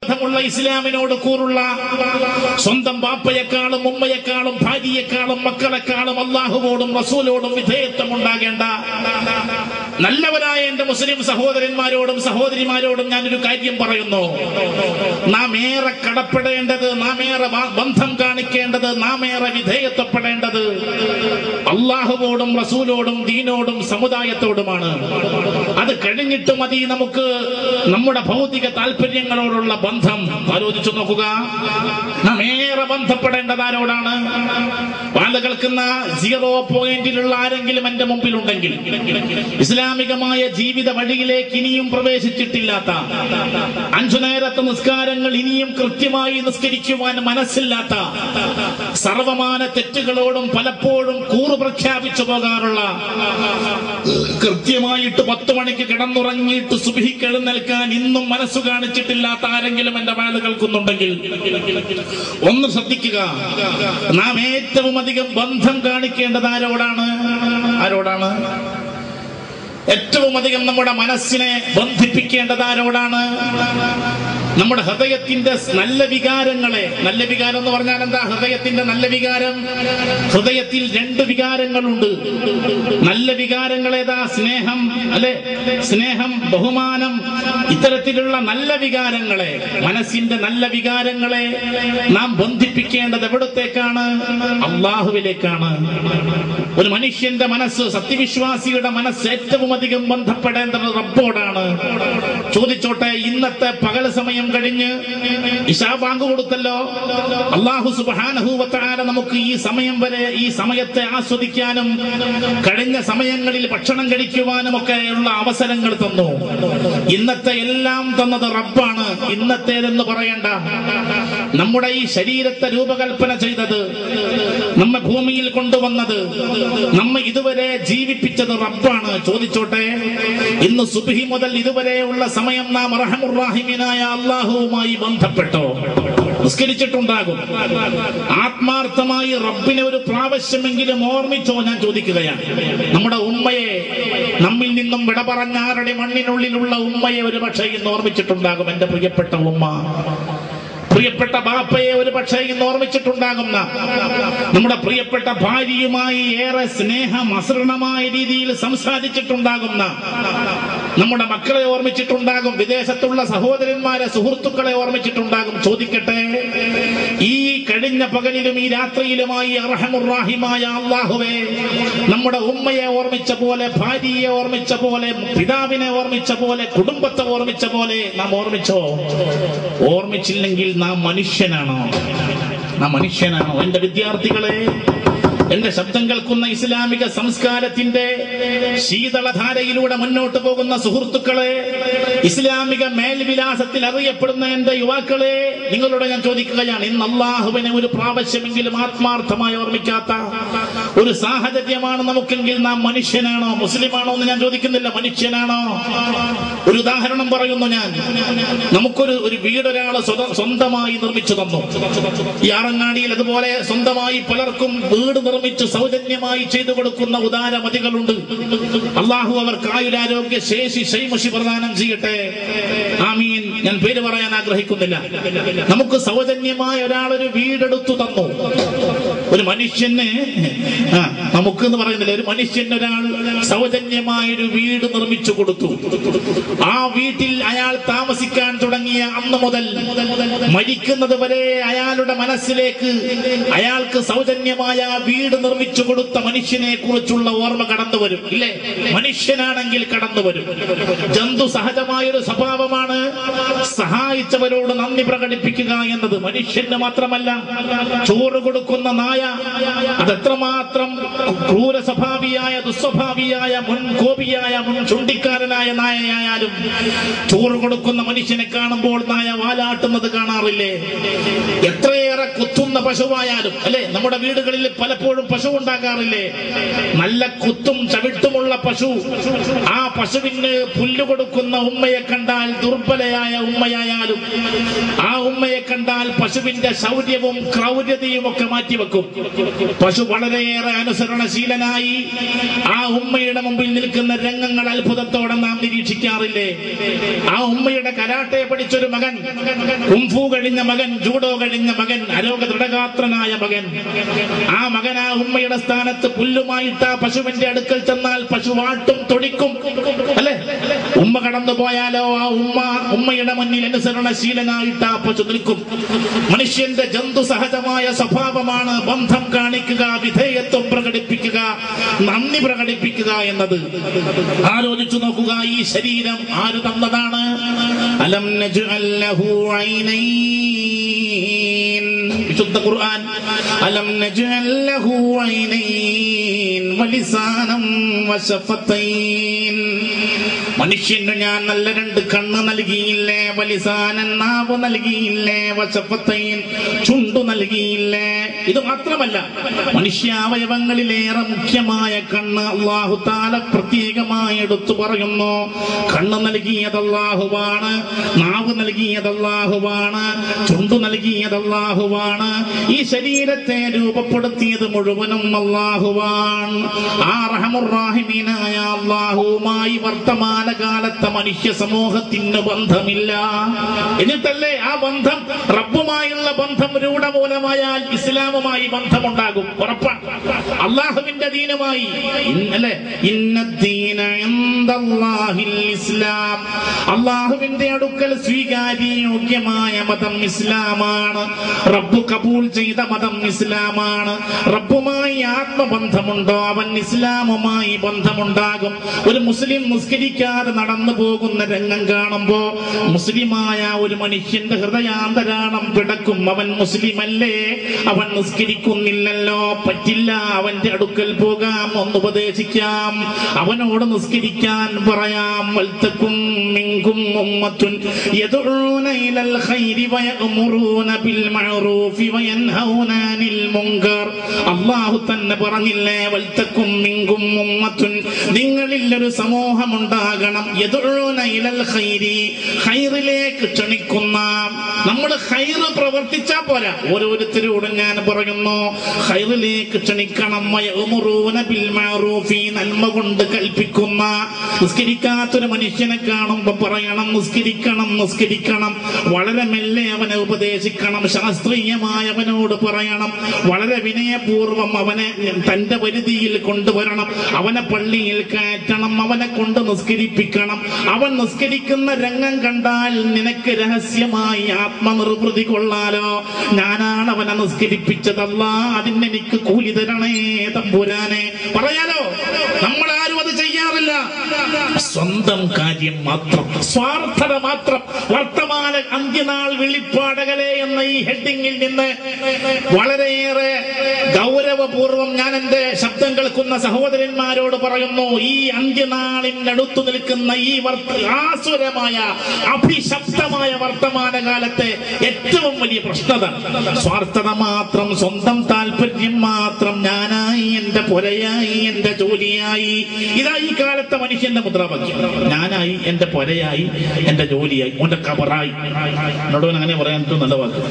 ബന്ധമുള്ള ഇസ്ലാമിനോട് കൂറുള്ള സ്വന്തം ബാപ്പയെക്കാളും ഉമ്മയെക്കാളും ഭാര്യയെക്കാളും മക്കളെക്കാളും അള്ളാഹുവോടും റസൂലോടും വിധേയത്വം ഉണ്ടാകേണ്ട നല്ലവരായ എന്റെ മുസ്ലിം സഹോദരന്മാരോടും സഹോദരിമാരോടും ഞാനൊരു കാര്യം പറയുന്നു. നാം ഏറെ കടപ്പെടേണ്ടത്, നാം ഏറെ ബന്ധം കാണിക്കേണ്ടത്, നാം ഏറെ വിധേയത്വപ്പെടേണ്ടത് അള്ളാഹുവോടും റസൂലോടും ദീനോടും സമുദായത്തോടുമാണ്. അത് കഴിഞ്ഞിട്ട് മതി നമുക്ക് നമ്മുടെ ഭൗതിക താല്പര്യങ്ങളോടുള്ള ബന്ധം. ആലോചിച്ചു നോക്കുക, നാം ഏറെ ബന്ധപ്പെടേണ്ടത് ആരോടാണ്? വാഴ കേൾക്കുന്ന 0 പോയിന്റിലുള്ള ആരെങ്കിലും എന്റെ മുമ്പിലുണ്ടെങ്കിൽ, ഇസ്ലാമികമായ ജീവിത വഴിയിലേക്ക് ഇനിയും പ്രവേശിച്ചിട്ടില്ലാത്ത, 5 നേരത്തെ നിസ്കാരങ്ങൾ ഇനിയും കൃത്യമായി നിസ്കരിക്കുവാൻ മനസ്സില്ലാത്ത, സർവമാന തെറ്റുകളോടും പലപ്പോഴും കൂറ് പ്രഖ്യാപിച്ചു പോകാറുള്ള, കൃത്യമായിട്ട് 10 മണിക്ക് കിടന്നുറങ്ങിയിട്ട് സുബ്ഹിക്ക് എഴുന്നേൽക്കാൻ ഇന്നും മനസ്സു കാണിച്ചിട്ടില്ലാത്ത ആരെങ്കിലും എന്റെ വാഴ കേൾക്കുന്നുണ്ടെങ്കിൽ ഒന്ന് ശ്രദ്ധിക്കുക. നാം ഏറ്റവും അധികം ബന്ധം കാണിക്കേണ്ടത് ആരോടാണ്? ഏറ്റവും അധികം നമ്മുടെ മനസ്സിനെ ബന്ധിപ്പിക്കേണ്ടത് ആരോടാണ്? നമ്മുടെ ഹൃദയത്തിന്റെ നല്ല വികാരങ്ങളെ. നല്ല വികാരം എന്ന് പറഞ്ഞാൽ എന്താ? ഹൃദയത്തിന്റെ നല്ല വികാരം. ഹൃദയത്തിൽ 2 വികാരങ്ങളുണ്ട്. നല്ല വികാരങ്ങൾ ഏതാ? സ്നേഹം, അല്ലെ? സ്നേഹം, ബഹുമാനം, ഇത്തരത്തിലുള്ള നല്ല വികാരങ്ങളെ, മനസ്സിന്റെ നല്ല വികാരങ്ങളെ നാം ബന്ധിപ്പിക്കേണ്ടത് എവിടത്തേക്കാണ്? അള്ളാഹുവിലേക്കാണ്. ഒരു മനുഷ്യന്റെ മനസ്സ്, സത്യവിശ്വാസിയുടെ മനസ്സ് ഏറ്റവും അധികം ബന്ധപ്പെടേണ്ടത് റബ്ബോടാണ്. ചോദിച്ചോട്ടെ, ഇന്നത്തെ പകൽ സമയം കഴിഞ്ഞ് ഇശാ ബാങ്ക് കൊടുത്തല്ലോ. അല്ലാഹു സുബ്ഹാനഹു വ തആല നമുക്ക് ഈ സമയം വരെ, ഈ സമയത്തെ ആസ്വദിക്കാനും കഴിഞ്ഞ സമയങ്ങളിൽ ഭക്ഷണം കഴിക്കുവാനും ഒക്കെയുള്ള അവസരങ്ങൾ തന്നു. ഇന്നത്തെ എല്ലാം തന്നത് റബ്ബാണ്. ഇന്നത്തേതെന്ന് പറയണ്ട. നമ്മുടെ ഈ ശരീരത്തെ രൂപകൽപ്പന ചെയ്തത്, നമ്മെ ഭൂമിയിൽ കൊണ്ടുവന്നത്, നമ്മെ ഇതുവരെ ജീവിപ്പിച്ചത് റബ്ബാണ്. ചോദിച്ചോട്ടെ, ഇന്ന് സുബ്ഹി മുതൽ ഇതുവരെയുള്ള സമയം നാം അർഹമുർ റഹീമിനായ അല്ലാഹുവുമായി ബന്ധപ്പെട്ടോ? നിസ്കരിച്ചിട്ടുണ്ടാകും. ആത്മാർത്ഥമായി റബ്ബിനെ ഒരു പ്രാവശ്യമെങ്കിലും ഓർമ്മിച്ചോ? ഞാൻ ചോദിക്കുകയാണ്. നമ്മുടെ ഉമ്മയെ, നമ്മിൽ നിന്നും വിട പറഞ്ഞ ആരുടെ മണ്ണിനുള്ളിലുള്ള ഉമ്മയെ ഒരു പക്ഷേ ഇന്ന് ഓർമ്മിച്ചിട്ടുണ്ടാകും. എന്റെ പ്രിയപ്പെട്ട ഉമ്മ, പ്രിയപ്പെട്ട ബാപ്പയെ ഒരു പക്ഷേ ഇന്ന് ഓർമ്മിച്ചിട്ടുണ്ടാകുന്ന, നമ്മുടെ പ്രിയപ്പെട്ട ഭാര്യയുമായി ഏറെ സ്നേഹം അസൃണമായ രീതിയിൽ സംസാരിച്ചിട്ടുണ്ടാകുന്ന നമ്മുടെ മക്കളെ ഓർമ്മിച്ചിട്ടുണ്ടാകും. വിദേശത്തുള്ള സഹോദരന്മാരെ, സുഹൃത്തുക്കളെ ഓർമ്മിച്ചിട്ടുണ്ടാകും. ചോദിക്കട്ടെ, ഈ കഴിഞ്ഞ പകലിലും ഈ രാത്രിയിലുമായി അർഹമുർ റഹീമായ അല്ലാഹുവേ, നമ്മുടെ ഉമ്മയെ ഓർമ്മിച്ച പോലെ, ഭാര്യയെ ഓർമ്മിച്ച പോലെ, പിതാവിനെ ഓർമ്മിച്ച പോലെ, കുടുംബത്തെ ഓർമ്മിച്ച പോലെ നാം ഓർമ്മിച്ചോ? ഓർമ്മിച്ചില്ലെങ്കിൽ നാം മനുഷ്യനാണോ? എന്റെ വിദ്യാർത്ഥികളെ, എന്റെ ശബ്ദം കേൾക്കുന്ന ഇസ്ലാമിക സംസ്കാരത്തിന്റെ ശീതളധാരയിലൂടെ മുന്നോട്ട് പോകുന്ന സുഹൃത്തുക്കളെ, ഇസ്ലാമിക മേൽവിലാസത്തിൽ അറിയപ്പെടുന്ന എന്റെ യുവാക്കളെ, നിങ്ങളോട് ഞാൻ ചോദിക്കുകയാണ്, ഇന്ന് അല്ലാഹുവിനെ ഒരു പ്രാവശ്യമെങ്കിലും ആത്മാർത്ഥമായി ഓർമ്മിക്കാത്ത ഒരു സാഹചര്യമാണ് നമുക്കെങ്കിൽ നാം മനുഷ്യനാണോ? മുസ്ലിമാണോ എന്ന് ഞാൻ ചോദിക്കുന്നില്ല, മനുഷ്യനാണോ? ഒരു ഉദാഹരണം പറയുന്നു ഞാൻ. നമുക്കൊരു വീട് ഒരാള് സ്വന്തമായി നിർമ്മിച്ചു തന്നു. ഈ ആറങ്ങാടിയിൽ അതുപോലെ സ്വന്തമായി പലർക്കും വീട് നിർമ്മിച്ച് സൗജന്യമായി ചെയ്തു കൊടുക്കുന്ന ഉദാരമതികളുണ്ട്. അള്ളാഹു അവർക്ക് ആയുരാരോഗ്യ ശേഷി ശൈമഷി പ്രദാനം ചെയ്യട്ടെ. ആമീൻ. ഞാൻ പേര് പറയാൻ ആഗ്രഹിക്കുന്നില്ല. നമുക്ക് സൗജന്യമായ ഒരാളൊരു വീടെടുത്തു തന്നു. ഒരു മനുഷ്യന്, നമുക്ക് എന്ന് പറയുന്നില്ല, ഒരു മനുഷ്യന് ഒരാൾ സൗജന്യമായൊരു വീട് നിർമ്മിച്ചു കൊടുത്തു. ആ വീട്ടിൽ അയാൾ താമസിക്കാൻ തുടങ്ങിയ അന്ന് മുതൽ മരിക്കുന്നത് വരെ അയാളുടെ മനസ്സിലേക്ക് അയാൾക്ക് സൗജന്യമായ വീട് നിർമ്മിച്ചു കൊടുത്ത മനുഷ്യനെ കുറിച്ചുള്ള ഓർമ്മ കടന്നു വരും. ഇല്ലേ? മനുഷ്യനാണെങ്കിൽ കടന്നു വരും. ജന്തു സഹജമായൊരു സ്വഭാവമാണ് സഹായിച്ചവരോട് നന്ദി പ്രകടിപ്പിക്കുക എന്നത്. മനുഷ്യന് മാത്രമല്ല, ചോറ് കൊടുക്കുന്ന നായ, അതെത്രമാത്രം ക്രൂര സ്വഭാവിയായ, ദുസ്വഭാവിയായ, മുൻകോപിയായ, മുൻ ചുണ്ടിക്കാരനായ നായയായാലും ചോറ് കൊടുക്കുന്ന മനുഷ്യനെ കാണുമ്പോൾ നായ വാലാട്ടുന്നത് കാണാറില്ലേ? എത്രയേറെ കുത്തുന്ന പശുവായാലും, അല്ലെ? നമ്മുടെ വീടുകളിൽ പലപ്പോഴും പലപ്പോഴും പശു ഉണ്ടാക്കാറില്ലേ? നല്ല കുത്തും ചവിട്ടുമുള്ള പശു. ആ പശുവിന് പുല്ല് കൊടുക്കുന്ന ഉമ്മയെ കണ്ടാൽ ദുർബലയായ ഉമ്മയായാലും ആ ഉമ്മയെ കണ്ടാൽ പശുവിന്റെ ശൗര്യവും ക്രൗര്യതയും ഒക്കെ മാറ്റിവെക്കും. പശു വളരെയേറെ അനുസരണശീലനായി ആ ഉമ്മയുടെ മുമ്പിൽ നിൽക്കുന്ന രംഗങ്ങൾ അത്ഭുതത്തോടെ നാം നിരീക്ഷിക്കാറില്ലേ? ആ ഉമ്മയുടെ കരാട്ടെ പഠിച്ചൊരു മകൻ, കുംഫു കഴിഞ്ഞ മകൻ, ജൂഡോ കഴിഞ്ഞ മകൻ, ആരോഗ്യ ദൃഢഗാത്രനായ മകൻ, ആ മകൻ ആ ഉമ്മയുടെ സ്ഥാനത്ത് പുല്ലുമായിട്ട് ആ പശുവിന്റെ അടുക്കൽ ചെന്നാൽ പശു വാട്ടും തൊടിക്കും അല്ലെ? ഉമ്മ കടന്നു പോയാലോ ആ ഉമ്മയുടെ മുന്നിൽ അനുസരണശീലനായിട്ട് ആ പശു നിൽക്കും. മനുഷ്യന്റെ ജന്തു സഹജമായ സ്വഭാവമാണ് ബന്ധം കാണിക്കുക, വിധേയത്വം പ്രകടിപ്പിക്കുക, നന്ദി പ്രകടിപ്പിക്കുക എന്നത്. ആലോചിച്ചു നോക്കുക, ഈ ശരീരം ആര് തന്നതാണ്? അലം നജ്അൽ ലഹു ഐനൈൻ. വിശുദ്ധ ഖുർആൻ അലം നജ്അൽ ലഹു ഐനൈൻ വലിസാനം വശഫതൈൻ. മനുഷ്യന് ഞാൻ നല്ല രണ്ട് കണ്ണ് നൽകിയില്ലേ, വലിസാനൻ നാവ് നൽകിയില്ലേ, വശഫതൈൻ ചുണ്ടു നൽകിയില്ലേ. ഇത് മാത്രമല്ല, മനുഷ്യാവയവങ്ങളിലേറെ മുഖ്യമായ കണ്ണ് അല്ലാഹു തആല പ്രത്യേകമായി എടുത്തു പറയുന്നു. കണ്ണ് നൽകിയത് അല്ലാഹുവാണ്, നാവ് നൽകിയത് അല്ലാഹുവാണ്, ചുണ്ടു നൽകിയത് അല്ലാഹുവാണ്. ഈ ശരീരത്തെ രൂപപ്പെടുത്തിയത് മുഴുവനും അല്ലാഹുവാണ്. ആ റഹ്മുർ റഹീമീനായ അല്ലാഹുവുമായി വർത്തമാനകാലത്തെ മനുഷ്യ സമൂഹത്തിന് ബന്ധമില്ല. എന്നിട്ടല്ലേ ആ ബന്ധം, റബ്ബുമായുള്ള ബന്ധം രൂഢമൂലമായാൽ ഇസ്ലാമുമായി ബന്ധമുണ്ടാകും. ഉറപ്പാണ്. അള്ളാഹുവിന്റെ ദീനുമായി അല്ലെ, ഇന്നദ്ദീന ഇൻദല്ലാഹിൽ ഇസ്ലാം. അള്ളാഹുവിന്റെ അടുക്കൽ സ്വീകാര്യോഗ്യമായ മതം ഇസ്ലാമാണ്. റബ്ബ് കബൂൽ ചെയ്ത മതം ഇസ്ലാമാണ്. റബ്ബുമായി ആത്മബന്ധമുണ്ടോ അവൻ ഇസ്ലാമുമായി ബന്ധമുണ്ടാകും. ഒരു മുസ്ലിം നിസ്കരിക്കാതെ നടന്നു പോകുന്ന രംഗം കാണുമ്പോ മുസ്ലിമായ ഒരു മനുഷ്യന്റെ ഹൃദയാന്തരാളം പിടക്കും. അവൻ മുസ്ലിമല്ലേ, അവൻ നിസ്കരിക്കുന്നില്ലല്ലോ, പറ്റില്ല, അവന്റെ അടുക്കൽ പോകാം, ഒന്ന് ഉപദേശിക്കാം, അവനോട് നിസ്കരിക്കാൻ പറയാം. വൽതകും മിൻകും ഉമ്മത്തുൻ യദ്ഊന ഇലൽ ഖൈരി വയഅ്മുറൂന ബിൽ മഅറൂഫി വയൻഹൗന അനിൽ മുൻകർ. അല്ലാഹു തന്നെ പറഞ്ഞില്ലേ, വൽതകും മിൻകും ഉമ്മത്തുൻ, നിങ്ങളിൽ ഒരു സമൂഹം ഉണ്ടാകണം, യദ്ഊന ഇലൽ ഖൈരി, ഖൈറിലേക്ക് ക്ഷണിക്കുന്ന. നമ്മൾ ഖൈറ് പ്രവർത്തിച്ചാൽ പോരാ, ഓരോരുത്തരോടും ഞാൻ പറയുന്നു, ഖൈറിലേക്ക് ക്ഷണിക്കണം. വയഅ്മുറൂന ബിൽ മഅറൂഫി, നന്മ കൊണ്ട് കൽപ്പിക്കുന്ന. നിസ്കരിക്കാത്തൊരു മനുഷ്യനെ കാണുമ്പോ പറയണം നിസ്കരിക്കണം, നിസ്കരിക്കണം. വളരെ മെല്ലെ അവനെ ഉപദേശിക്കണം, ശാസ്ത്രീയമായ അവനോട് പറയണം, വളരെ വിനയപൂർവം അവനെ തന്റെ പരിധിയിൽ കൊണ്ടുവരണം, അവനെ പള്ളിയിൽ കയറ്റണം, അവനെ കൊണ്ട് നിസ്കരിപ്പിക്കണം. അവൻ നിസ്കരിക്കുന്ന രംഗം കണ്ടാൽ നിനക്ക് രഹസ്യമായി ആത്മനിർവൃതി കൊള്ളാലോ, ഞാനാണ് അവനെ നിസ്കരിപ്പിച്ചതല്ല, അതിനെനിക്ക് കൂലി തരണേ തമ്പുരാനെ പറയാലോ. നമ്മൾ ആരും അത് ചെയ്യാറില്ല. സ്വന്തം കാര്യം മാത്രം, സ്വാർത്ഥത മാത്രം. വർത്തമാന അന്ത്യനാൾ വെളിപ്പാടകലെ എന്ന ഈ ഹെഡിങ്ങിൽ നിന്ന് വളരെയേറെ ഗൗരവപൂർവം ഞാൻ എന്റെ ശബ്ദം കേൾക്കുന്ന സഹോദരന്മാരോട് പറയുന്നു, ഈ അന്ത്യനാളിനടുത്തു നിൽക്കുന്ന ഈ ആസുരമായ അഭിശപ്തമായ വർത്തമാനകാലത്തെ ഏറ്റവും വലിയ പ്രശ്നത സ്വാർത്ഥത മാത്രം, സ്വന്തം താല്പര്യം മാത്രം, ഞാനായി, എന്റെ പൊരയായി, എന്റെ ജോലിയായി. ഇതാ ഈ കാലത്തെ മനുഷ്യന്റെ മുദ്രാവാക്യം. ഞാനായി, എന്റെ പൊരയായി, എന്റെ ജോലിയായി, ഓന്റെ കബറായി. എന്നോട് അങ്ങനെ പറയാൻ നല്ല വാക്ക്.